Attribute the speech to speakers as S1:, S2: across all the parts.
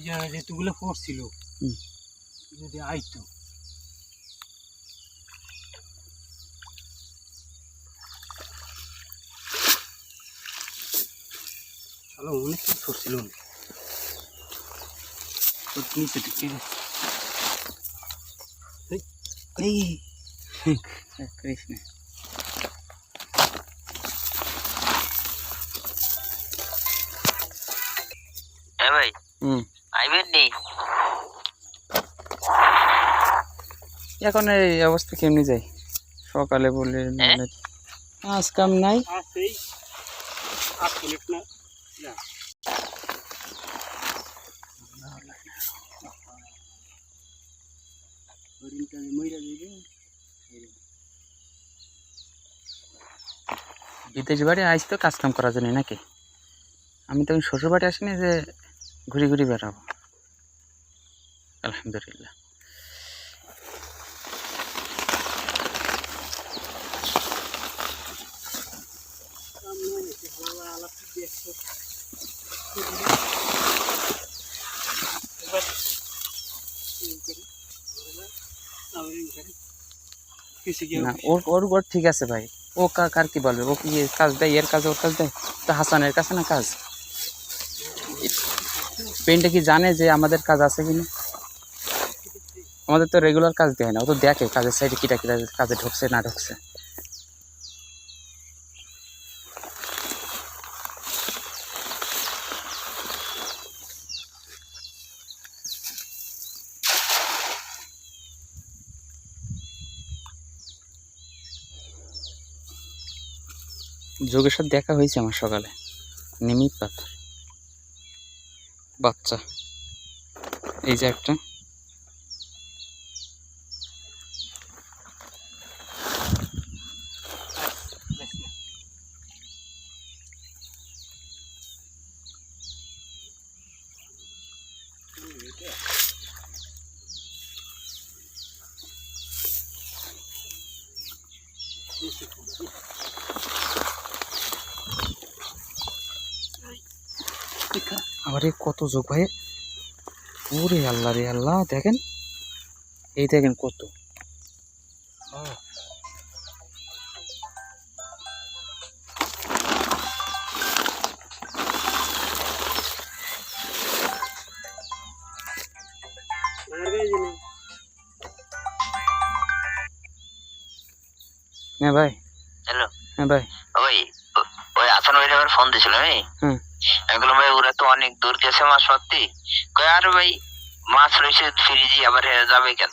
S1: যেগুলো পড়ছিল যদি আইতো চলো অনেক কিছু পড়ছিল নিচে ঢুকে
S2: কৃষ্ণ
S3: ভাই আইবেন নি
S2: এখন এই অবস্থা কেমনি যাই সকালে বললে কাজ কাম নাই বিদেশ বাড়ি আইস তো কাজ কাম করার জন্য নাকি আমি তো শ্বশুর বাড়ি আসিনি যে ঘুরে ঘুরে বেড়াবো আলহামদুলিল্লাহ না ওর ওর ঠিক আছে ভাই ও কার কি বলবে ও কি কাজ দেয় এর কাজ ওর কাজ দেয় তো হাসানের কাছে না কাজ পেন্টে কি জানে যে আমাদের কাজ আছে কিনা আমাদের তো রেগুলার কাজ দেয় না ও তো দেখে কাজের সাইডে কিটা কিটা কাজে ঢুকছে না ঢুকছে যোগের সাথে দেখা হয়েছে আমার সকালে নিমিত পাথর বাচ্চা এই যে একটা আরে কত যোগ ভাই ওরে আল্লাহ রে আল্লাহ দেখেন এই দেখেন কত হ্যাঁ ভাই
S3: হ্যালো
S2: হ্যাঁ ভাই
S3: ওই ওই আসান ভাই আবার ফোন দিছিল আমি বললাম ভাই ওরা তো অনেক দূর গেছে মাছ সত্যি কয় আর ভাই মাছ রয়েছে ফ্রিজি আবার হেরে যাবে কেন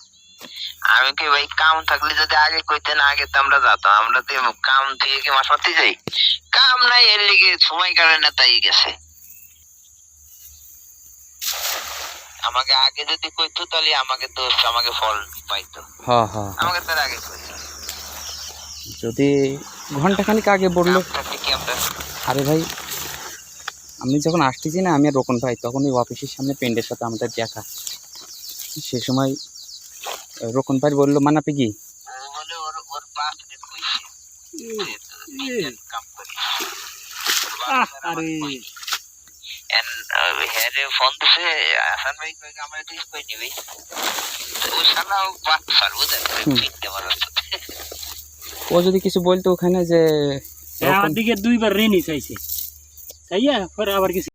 S3: আমি কি ভাই কাম থাকলে যদি আগে কইতেন আগে তো আমরা যেতাম আমরা তো কাম থেকে কি মাছ মারতে যাই কাম নাই এর লিগে সময় কাটে না তাই গেছে আমাকে আগে যদি কইতো তাহলে আমাকে তো আমাকে ফল পাইতো
S2: হ্যাঁ হ্যাঁ
S3: আমাকে তার আগে কইতো
S2: যদি ঘন্টাখানিক আগে বললো আরে ভাই আমি যখন আসতেছি না আমি আর রোকন ভাই তখন ওই অফিসের সামনে পেন্ডের সাথে আমাদের দেখা সে সময় রোকন ভাই বললো মানাপি কি
S3: ফোন দিছে হাসান ভাই আমার কই নিবি ও সালা বাচ্চার বুঝেন
S2: ও যদি কিছু বলতো ওখানে যে
S1: আমার দিকে দুইবার রেনি চাইছে তাইয়া পরে আবার কিছু